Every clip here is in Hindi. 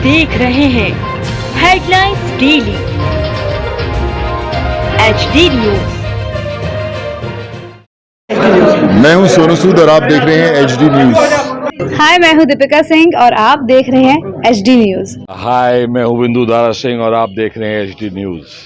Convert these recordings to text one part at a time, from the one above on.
देख रहे हैं हेडलाइंस डेली HD न्यूज। मैं हूं सोनू सूद और आप देख रहे हैं HD न्यूज। हाय, मैं हूं दीपिका सिंह और आप देख रहे हैं HD न्यूज। हाय, मैं हूं बिंदु दारा सिंह और आप देख रहे हैं HD न्यूज।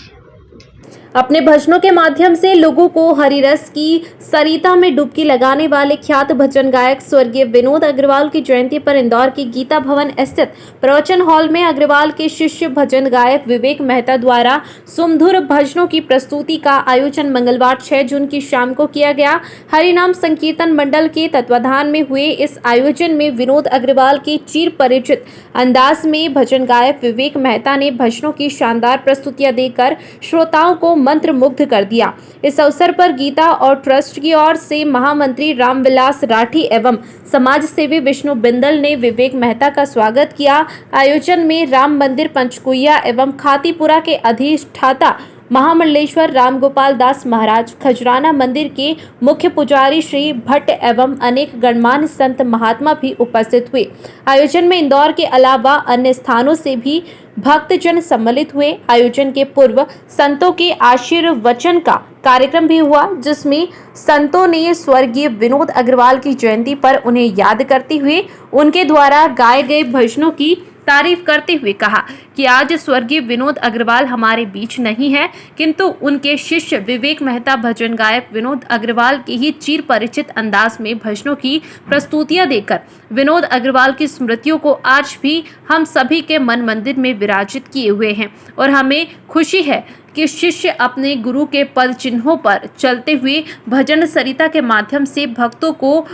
अपने भजनों के माध्यम से लोगों को हरिरस की सरिता में डुबकी लगाने वाले ख्यात भजन गायक स्वर्गीय विनोद अग्रवाल की जयंती पर इंदौर के गीता भवन स्थित प्रवचन हॉल में अग्रवाल के शिष्य भजन गायक विवेक मेहता द्वारा सुमधुर भजनों की प्रस्तुति का आयोजन मंगलवार 6 जून की शाम को किया गया। हरिनाम संकीर्तन मंडल के तत्वाधान में हुए इस आयोजन में विनोद अग्रवाल के चिर परिचित अंदाज में भजन गायक विवेक मेहता ने भजनों की शानदार प्रस्तुतियां देकर श्रोताओं को मंत्र मुग्ध कर दिया। इस अवसर पर गीता और ट्रस्ट की ओर से महामंत्री रामविलास राठी एवं समाज सेवी विष्णु बिंदल ने विवेक मेहता का स्वागत किया। आयोजन में राम मंदिर पंचकुइया एवं खातीपुरा के अधिष्ठाता महामंडलेश्वर रामगोपाल दास महाराज, खजराना मंदिर के मुख्य पुजारी श्री भट्ट एवं अनेक गणमान्य संत महात्मा भी उपस्थित हुए। आयोजन में इंदौर के अलावा अन्य स्थानों से भी भक्तजन सम्मिलित हुए। आयोजन के पूर्व संतों के आशीर्वचन का कार्यक्रम भी हुआ, जिसमें संतों ने स्वर्गीय विनोद अग्रवाल की जयंती पर उन्हें याद करते हुए उनके द्वारा गाए गए भजनों की तारीफ करते हुए कहा कि आज स्वर्गीय विनोद अग्रवाल हमारे बीच नहीं है, किंतु उनके शिष्य विवेक मेहता भजन गायक विनोद अग्रवाल के ही चिर परिचित अंदाज में भजनों की प्रस्तुतियां देकर विनोद अग्रवाल की स्मृतियों को आज भी हम सभी के मन मंदिर में विराजित किए हुए हैं और हमें खुशी है कि शिष्य अपने गुरु के पद चिन्हों पर चलते हुए भजन सरिता के माध्यम से भक्तों को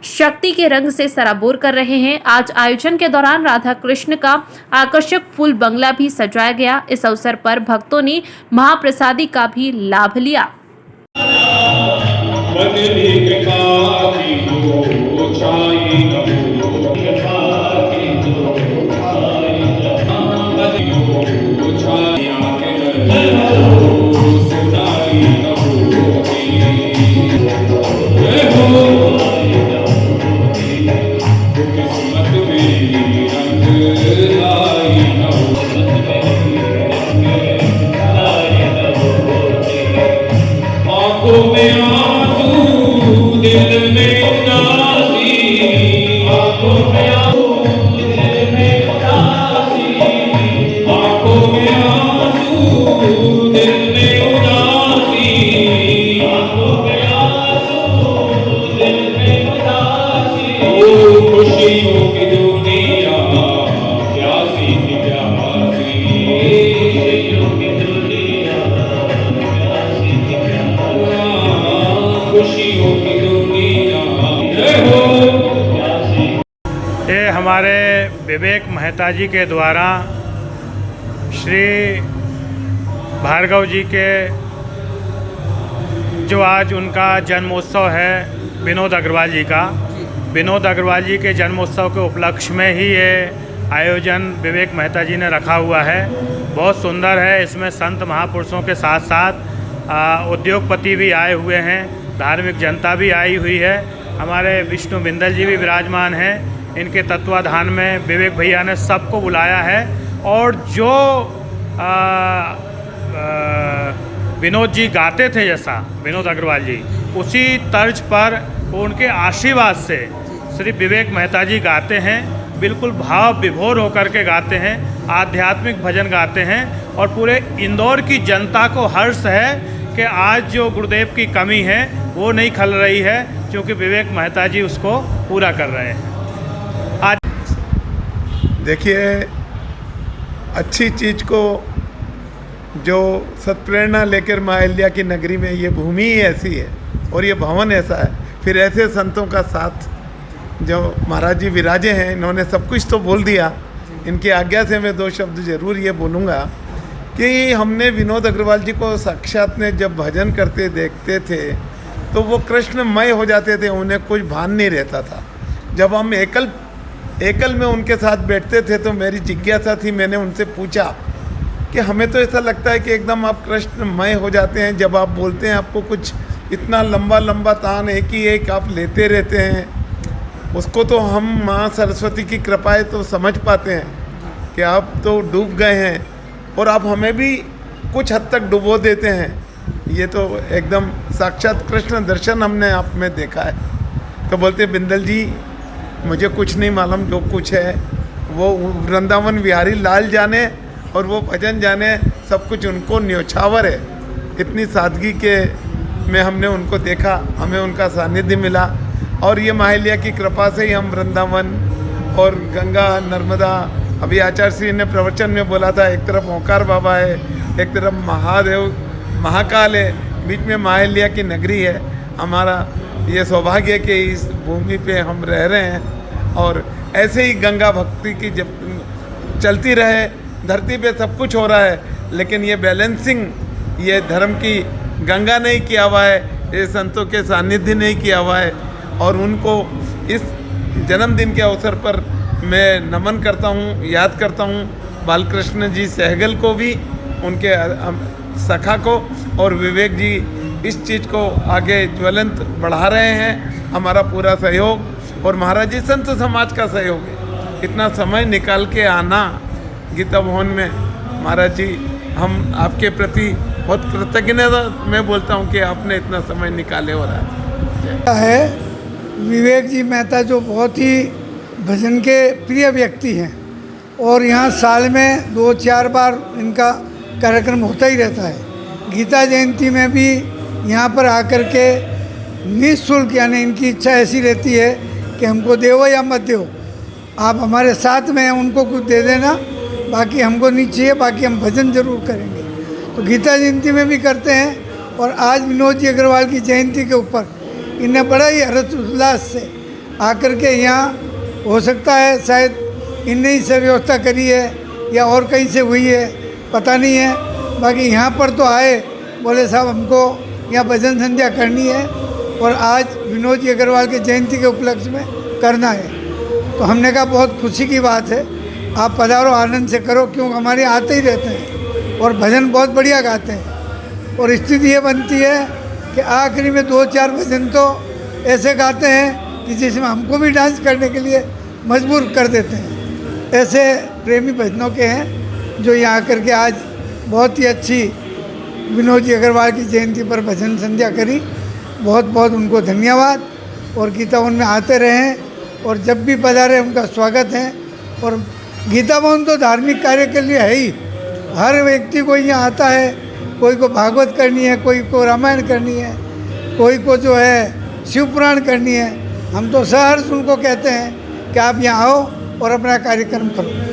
शक्ति के रंग से सराबोर कर रहे हैं। आज आयोजन के दौरान राधा कृष्ण का आकर्षक फूल बंगला भी सजाया गया। इस अवसर पर भक्तों ने महाप्रसादी का भी लाभ लिया। ये हमारे विवेक मेहता जी के द्वारा श्री भार्गव जी के जो आज उनका जन्मोत्सव है विनोद अग्रवाल जी का, विनोद अग्रवाल जी के जन्मोत्सव के उपलक्ष्य में ही ये आयोजन विवेक मेहता जी ने रखा हुआ है। बहुत सुंदर है। इसमें संत महापुरुषों के साथ साथ उद्योगपति भी आए हुए हैं, धार्मिक जनता भी आई हुई है। हमारे विष्णु बिंदल जी भी विराजमान हैं। इनके तत्वाधान में विवेक भैया ने सबको बुलाया है और जो विनोद जी गाते थे, जैसा विनोद अग्रवाल जी, उसी तर्ज पर उनके आशीर्वाद से श्री विवेक मेहता जी गाते हैं। बिल्कुल भाव विभोर होकर के गाते हैं, आध्यात्मिक भजन गाते हैं और पूरे इंदौर की जनता को हर्ष है कि आज जो गुरुदेव की कमी है वो नहीं खल रही है, क्योंकि विवेक मेहता जी उसको पूरा कर रहे हैं। आज देखिए, अच्छी चीज़ को जो सत्प्रेरणा लेकर माँ अहिल्या की नगरी में ये भूमि ही ऐसी है और ये भवन ऐसा है, फिर ऐसे संतों का साथ जो महाराज जी विराजे हैं, इन्होंने सब कुछ तो बोल दिया। इनकी आज्ञा से मैं 2 शब्द ज़रूर ये बोलूँगा कि हमने विनोद अग्रवाल जी को साक्षात में जब भजन करते देखते थे तो वो कृष्णमय हो जाते थे, उन्हें कुछ भान नहीं रहता था। जब हम एकल में उनके साथ बैठते थे तो मेरी जिज्ञासा थी, मैंने उनसे पूछा कि हमें तो ऐसा लगता है कि एकदम आप कृष्णमय हो जाते हैं, जब आप बोलते हैं आपको कुछ इतना लंबा लंबा तान एक आप लेते रहते हैं, उसको तो हम माँ सरस्वती की कृपा है तो समझ पाते हैं। कि आप तो डूब गए हैं और आप हमें भी कुछ हद तक डुबो देते हैं। ये तो एकदम साक्षात कृष्ण दर्शन हमने आप में देखा है। तो बोलते बिंदल जी मुझे कुछ नहीं मालूम, जो कुछ है वो वृंदावन बिहारी लाल जाने और वो भजन जाने, सब कुछ उनको न्योछावर है। इतनी सादगी के में हमने उनको देखा, हमें उनका सानिध्य मिला और ये माहिलिया की कृपा से ही हम वृंदावन और गंगा नर्मदा, अभी आचार्य श्री ने प्रवचन में बोला था, एक तरफ ओंकार बाबा है, एक तरफ महादेव महाकाल है, बीच में माहिलिया की नगरी है। हमारा ये सौभाग्य है कि इस भूमि पे हम रह रहे हैं और ऐसे ही गंगा भक्ति की जब चलती रहे। धरती पे सब कुछ हो रहा है, लेकिन ये बैलेंसिंग ये धर्म की गंगा नहीं किया हुआ है, ये संतों के सानिध्य नहीं किया हुआ है। और उनको इस जन्मदिन के अवसर पर मैं नमन करता हूँ, याद करता हूँ बालकृष्ण जी सहगल को भी, उनके सखा को, और विवेक जी इस चीज़ को आगे ज्वलंत बढ़ा रहे हैं। हमारा पूरा सहयोग और महाराज जी संत समाज का सहयोग है। इतना समय निकाल के आना गीता भवन में, महाराज जी हम आपके प्रति बहुत कृतज्ञता मैं बोलता हूँ कि आपने इतना समय निकाले हो रहा है। विवेक जी मेहता जो बहुत ही भजन के प्रिय व्यक्ति हैं और यहाँ साल में 2-4 बार इनका कार्यक्रम होता ही रहता है। गीता जयंती में भी यहाँ पर आकर के निःशुल्क, यानी इनकी इच्छा ऐसी रहती है कि हमको देवो या मत दो, आप हमारे साथ में हैं, उनको कुछ दे देना, बाकी हमको नहीं चाहिए, बाकी हम भजन जरूर करेंगे। तो गीता जयंती में भी करते हैं और आज विनोद जी अग्रवाल की जयंती के ऊपर इन्हें बड़ा ही हर्ष उल्लास से आकर के यहाँ, हो सकता है शायद इनने ही से व्यवस्था करी है या और कहीं से हुई है, पता नहीं है, बाकी यहाँ पर तो आए, बोले साहब हमको यहाँ भजन संध्या करनी है और आज विनोद जी अग्रवाल के जयंती के उपलक्ष्य में करना है। तो हमने कहा बहुत खुशी की बात है, आप पधारो, आनंद से करो, क्योंकि हमारे आते ही रहते हैं और भजन बहुत बढ़िया गाते हैं। और स्थिति ये बनती है कि आखिरी में 2-4 भजन तो ऐसे गाते हैं कि जिसमें हमको भी डांस करने के लिए मजबूर कर देते हैं। ऐसे प्रेमी भजनों के हैं जो यहाँ आकर के आज बहुत ही अच्छी विनोद जी अग्रवाल की जयंती पर भजन संध्या करी। बहुत बहुत उनको धन्यवाद। और गीता भवन में आते रहें और जब भी पधारे उनका स्वागत है। और गीता भवन तो धार्मिक कार्य के लिए है ही, हर व्यक्ति को यहाँ आता है, कोई को भागवत करनी है, कोई को रामायण करनी है, कोई को जो है शिव पुराण करनी है। हम तो सहर्ष उनको कहते हैं कि आप यहाँ आओ और अपना कार्यक्रम करो।